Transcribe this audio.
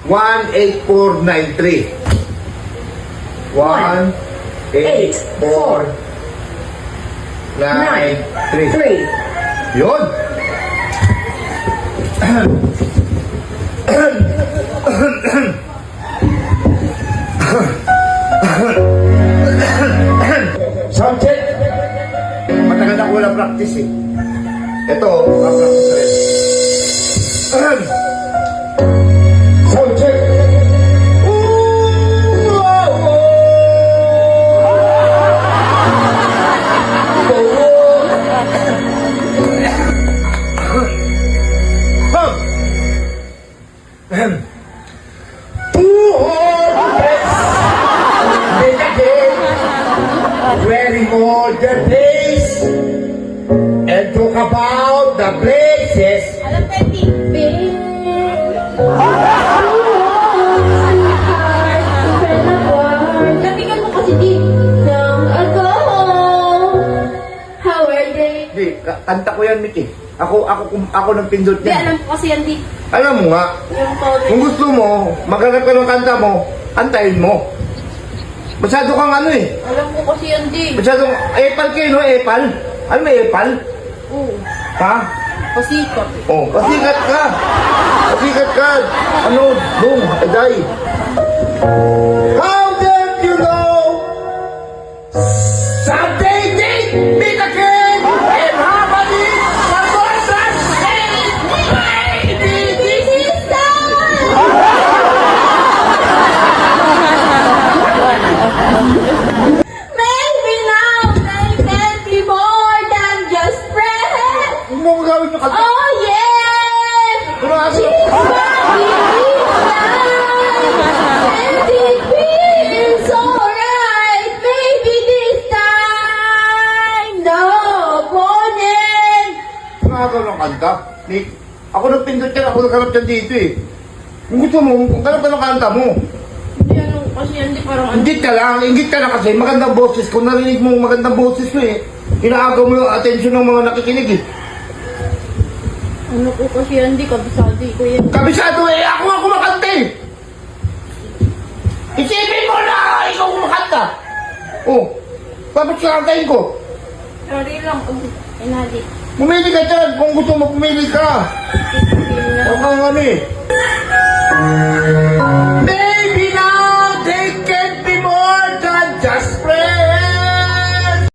18493. 18493. Yun. Sound check. Matagal na ko wala practice eh. Ito, practice rin. Sound check. Wearing all the place and talk about the places. Alam ko yung TV. Lapigan mo kasi di. Long ago. How are they? Di, kanta ko yan, Mickey. Ako nagpindot Di, yan. alam ko kasi yan di. Alam mo nga, Yung tone. kung gusto mo, maghanap ka ng kanta mo, antayin mo. Masyado kang ano eh. Alam ko kasi yan di. Masyadong epal kayo, no? Epal? Ano may epal? Oo. Ha? Pasikot. Oh, pasikat ka. Pasikat ka. Ano? Boom. Aday. How did you know? Someday they meet again and harmony for boyfriend and baby. Maybe now they can be more than just friends. Huwag mo gawin yung kanta. Oh yeah! Kumasi. And it feels alright, maybe this time. No warning. Kumagaw ng kanta. Nick, ako nagpindot yan. Ako naghanap yan dito eh. Kung gusto mo, kung ganap ka ng kanta mo. Hindi ano, kasi hindi parang Ingit ka lang kasi magandang boses. Kung narinig mo magandang boses ko eh, inaagaw mo yung atensyon ng mga nakikinig eh. ano ko kasi hindi, kabisado ko yan. Kabisado eh, ako nga kumakanta eh. Isipin mo na ikaw kumakanta. Oh, tapos kakantayin ko. Sorry lang, inali. Pumili ka dyan, kung gusto mo pumili ka. Huwag kang ano eh.